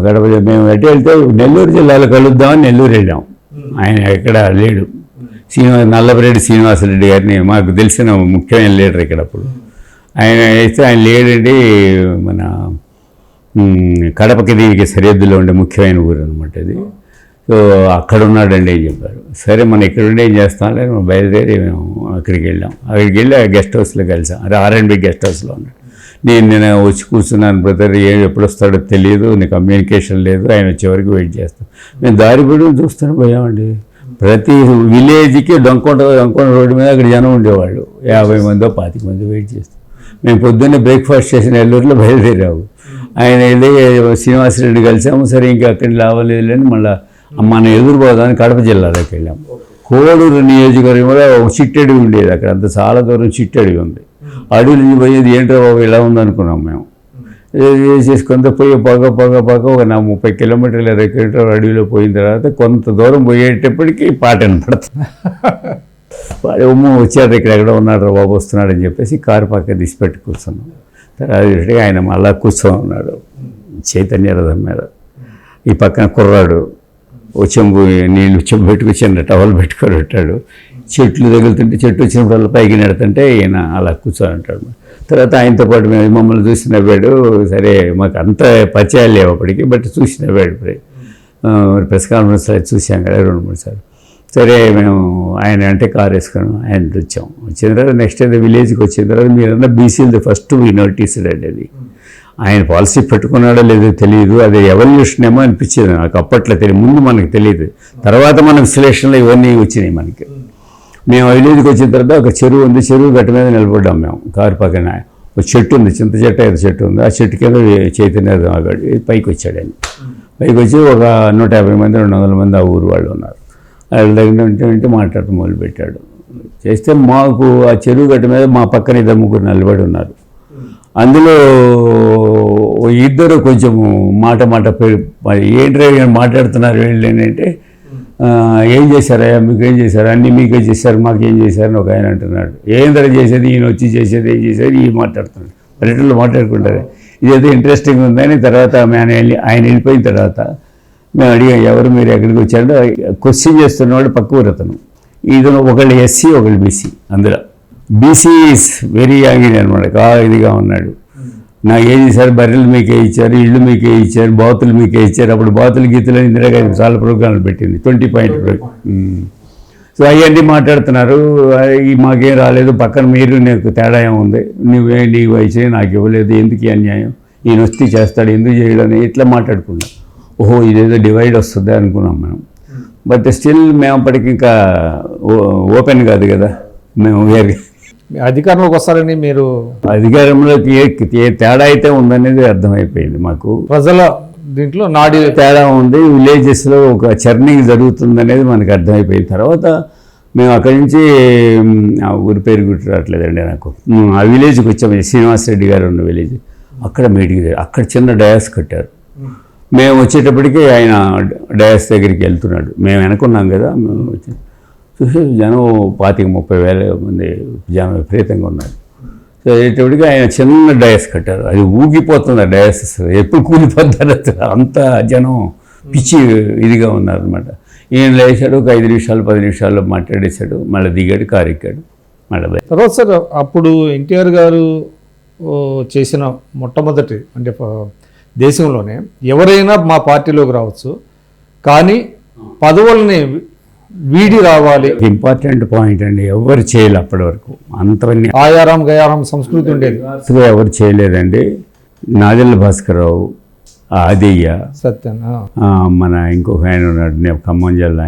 కడప మేము ఎటు వెళ్తే నెల్లూరు జిల్లాలో కలుద్దామని నెల్లూరు వెళ్ళాం. ఆయన ఎక్కడ లేడు. నల్లపరెడ్డి శ్రీనివాసరెడ్డి గారిని మాకు తెలిసిన ముఖ్యమైన లీడర్ ఇక్కడ. అప్పుడు ఆయన వేస్తే ఆయన లేడండి, మన కడపకి దీనికి సరిహద్దులో ఉండే ముఖ్యమైన ఊరు అనమాట ఇది. సో అక్కడ ఉన్నాడండి అని చెప్పారు. సరే మనం ఇక్కడ ఉండి ఏం చేస్తాంలే, మనం బయలుదేరి మేము అక్కడికి వెళ్ళాం. అక్కడికి వెళ్ళి ఆ గెస్ట్ హౌస్లో కలిసాం. అదే R&B గెస్ట్ హౌస్లో ఉన్నాడు. నేను వచ్చి కూర్చున్నాను, బ్రదర్ ఎప్పుడు వస్తాడో తెలియదు, నీకు కమ్యూనికేషన్ లేదు, ఆయన వచ్చే వరకు వెయిట్ చేస్తాం. మేము దారి పడి చూస్తూనే పోయామండి. ప్రతి విలేజ్కి దొంకొండ రోడ్డు మీద అక్కడ జనం ఉండేవాళ్ళు, 50 మందో 25 మంది వెయిట్ చేస్తాం. మేము పొద్దున్నే బ్రేక్ఫాస్ట్ చేసిన నెల్లూరులో బయలుదేరాము. ఆయన వెళ్ళి శ్రీనివాసరెడ్డి కలిసాము. సరే ఇంకా అక్కడికి లావలేదు అని మళ్ళీ మనం ఎదురుపోదామని కడప జిల్లాలోకి వెళ్ళాము. కోడూరు నియోజకవర్గంలో ఒక చిట్టడివి ఉండేది. అక్కడ అంత చాలా దూరం చిట్టడివి ఉంది. అడవి నుంచి పోయేది ఏంటో బాబు ఇలా ఉందనుకున్నాం మేము. చేసుకుంత పోయి పగ ఒక 30 కిలోమీటర్లు 20 కిలోమీటర్లు అడవిలో పోయిన తర్వాత కొంత దూరం పోయేటప్పటికి పాట వినపడుతుంది. వచ్చాడు, ఇక్కడ ఉన్నాడు బాబు వస్తున్నాడని చెప్పేసి కారు పక్క తీసి పెట్టి కూర్చున్నాం. తర్వాత ఆయన మళ్ళా కూర్చొని ఉన్నాడు చైతన్య రథం మీద. ఈ పక్కన కుర్రాడు చెంబు నీళ్ళు చెంబు పెట్టుకొచ్చి టవల్ పెట్టుకొని పెట్టాడు. చెట్లు తగులుతుంటే చెట్టు వచ్చినప్పుడు పైకి నెడుతుంటే ఈయన అలా కూర్చొని ఉంటాడు. తర్వాత ఆయనతో పాటు మమ్మల్ని చూసి నవ్వాడు. సరే మాకు అంత పరిచయాలు లేవు అప్పటికి, బట్ చూసి నవ్వాడు. ప్రెస్ కాన్ఫరెన్స్ చూసాం కదా 2-3 సార్లు. సరే మేము ఆయన అంటే కారు వేసుకొని ఆయన వచ్చాం. వచ్చిన తర్వాత నెక్స్ట్ అయితే విలేజ్కి వచ్చిన తర్వాత మీరన్నా బీసీలది ఫస్ట్ వీ నోటీస్డ్ అండి. అది ఆయన పాలసీ పెట్టుకున్నాడో లేదో తెలియదు. అది ఎవల్యూషన్ ఏమో అనిపించేది నాకు అప్పట్లో. తెలియదు, ముందు మనకు తెలియదు, తర్వాత మన విశ్లేషణలో ఇవన్నీ వచ్చినాయి మనకి. మేము విలేజ్కి వచ్చిన తర్వాత ఒక చెరువు ఉంది, చెరువు గట్టు మీద నిలబడ్డాం మేము. కారు పక్కన ఒక చెట్టు ఉంది, చింత చెట్టు ఏదో చెట్టు ఉంది. ఆ చెట్టు కింద చైతన్య పైకి వచ్చాడు ఆయన. పైకి వచ్చి ఒక 150 మంది 200 మంది ఆ ఊరు వాళ్ళు ఉన్నారు. వాళ్ళ దగ్గర ఉంటే మాట్లాడుతూ మొదలుపెట్టాడు. చేస్తే మాకు ఆ చెరువు గట్టు మీద మా పక్కన 2-3 నిలబడి ఉన్నారు. అందులో ఇద్దరు కొంచెము మాట ఏంటి మాట్లాడుతున్నారు వీళ్ళు ఏంటంటే, ఏం చేశారా మీకు, ఏం చేశారు, అన్నీ మీకే చేశారు, మాకేం చేశారని ఒక ఆయన అంటున్నాడు. ఏం ధర చేసేది ఈయన వచ్చి చేసేది, ఏం చేసేది ఈ మాట్లాడుతున్నాడు. పల్లెటూళ్ళు మాట్లాడుకుంటారు. ఇదేదో ఇంట్రెస్టింగ్ ఉందని. తర్వాత ఆయన వెళ్ళిపోయిన తర్వాత మేము అడిగాం, ఎవరు మీరు ఎక్కడికి వచ్చారంటే క్వశ్చన్ చేస్తున్నవాడు పక్క ఊరు అతను. ఇది ఒకళ్ళు SC ఒకళ్ళు BC. అందులో BC ఈజ్ వెరీ యంగ్ అనమాట, ఇదిగా ఉన్నాడు. నాకు ఏం చేశారు, బర్రెలు మీకే ఇచ్చారు, ఇళ్ళు మీకే ఇచ్చారు, బాతులు మీకే ఇచ్చారు. అప్పుడు బాతులు గీతులు ఇందిరాగాంధీ చాలా ప్రోగ్రాంలు పెట్టింది, 20 పాయింట్ ప్రోగ్రామ్. సో అవన్నీ మాట్లాడుతున్నారు. మాకేం రాలేదు, పక్కన మీరు నీకు తేడా ఏముంది, నీకు వయసు నాకు ఇవ్వలేదు, ఎందుకు ఈ అన్యాయం, ఈయన వస్తే చేస్తాడు, ఎందుకు చేయడం, ఇట్లా మాట్లాడుకున్నాం. ఓహో ఇదేదో డివైడ్ వస్తుంది అనుకున్నాం మేము. బట్ స్టిల్ మేము అప్పటికి ఇంకా ఓపెన్ కాదు కదా, మేము వేరే అధికారంలోకి వస్తారని మీరు. అధికారంలోకి ఏ తేడా అయితే ఉందనేది అర్థమైపోయింది మాకు. ప్రజల దీంట్లో నాడి తేడా ఉంది, విలేజెస్లో ఒక చర్నింగ్ జరుగుతుందనేది మనకు అర్థమైపోయిన తర్వాత మేము అక్కడి నుంచి ఆ ఊరి పేరు గుర్తు రావట్లేదండి నాకు. ఆ విలేజ్కి వచ్చాము, శ్రీనివాసరెడ్డి గారు ఉన్న విలేజ్. అక్కడ మీటింగ్, అక్కడ చిన్న డయాస్ కట్టారు. మేము వచ్చేటప్పటికి ఆయన డయాస్ దగ్గరికి వెళ్తున్నాడు. మేము వెనుకున్నాం కదా, మేము వచ్చి చూసి జనం 25-30 వేల మంది జనం విపరీతంగా ఉన్నారు. సో అయ్యేటప్పటికి ఆయన చిన్న డయాస్ కట్టారు. అది ఊగిపోతుంది ఆ డయాస్, ఎప్పుడు కూలిపోతారు, అంత జనం పిచ్చి ఇదిగా ఉన్నారనమాట. ఈయన లేచాడు, ఒక 5 నిమిషాలు 10 నిమిషాల్లో మాట్లాడేశాడు, మళ్ళీ దిగాడు, కారు ఎక్కాడు, మళ్ళీ. తర్వాత సార్ అప్పుడు NTR గారు చేసిన మొట్టమొదటి అంటే దేశంలోనే ఎవరైనా మా పార్టీలోకి రావచ్చు, కానీ పదవుల్ని వీడి రావాలి. ఇంపార్టెంట్ పాయింట్ అండి. ఎవరు చేయలే అప్పటి వరకు. అంతవన్నీ ఆయారం గయారం సంస్కృతి ఉండేది, ఎవరు చేయలేదండి. నాదెళ్ల భాస్కరరావు, ఆదయ్య, సత్యం, మన ఇంకొక ఆయన ఉన్నాడు ఖమ్మం జిల్లా,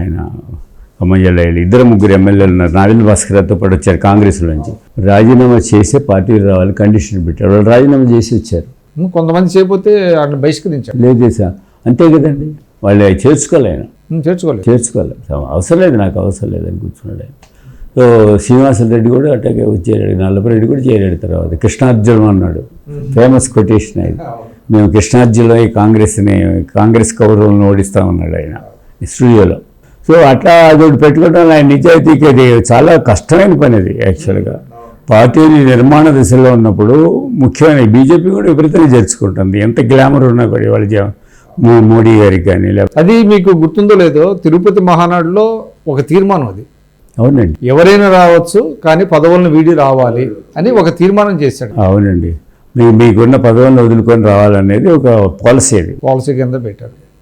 ఖమ్మం జిల్లా 2-3 ఎమ్మెల్యేలు ఉన్నారు. నాదెళ్ల భాస్కరరావుతో పాటు వచ్చారు కాంగ్రెస్ నుంచి. రాజీనామా చేసే పార్టీకి రావాలి కండిషన్ పెట్టారు. వాళ్ళు రాజీనామా చేసి వచ్చారు. కొంతమంది చేయకపోతే ఆయన బహిష్కరించారు. లేదు సార్, అంతే కదండి. వాళ్ళు చేర్చుకోలేను, చేర్చుకోలేదు, అవసరం లేదు, నాకు అవసరం లేదని కూర్చున్నాడు ఆయన. సో శ్రీనివాసరెడ్డి కూడా అట్లాగే వచ్చేరాడు, నల్లపరెడ్డి కూడా చేరాడు. తర్వాత కృష్ణార్జునం అన్నాడు, ఫేమస్ కొటేషన్ అది. మేము కృష్ణార్జులో కాంగ్రెస్ కౌరవులను ఓడిస్తా ఉన్నాడు ఆయన స్టూడియోలో. సో అట్లా అదొకటి పెట్టుకోవడం ఆయన నిజాయితీకి అది చాలా కష్టమైన పని. అది యాక్చువల్గా పార్టీని నిర్మాణ దశలో ఉన్నప్పుడు ముఖ్యమైన బీజేపీ కూడా విపరీతంగా చేర్చుకుంటుంది. ఎంత గ్లామర్ ఉన్నా కూడా వాళ్ళ మోడీ గారికి కానీ లేకపోతే అది మీకు గుర్తుందో లేదో, తిరుపతి మహానాడులో ఒక తీర్మానం అది, అవునండి ఎవరైనా రావచ్చు కానీ పదవులను వీడి రావాలి అని ఒక తీర్మానం చేశాడు. అవునండి మీకున్న పదవులను వదులుకొని రావాలనేది ఒక పాలసీ అది. పాలసీ కింద పెట్టారు.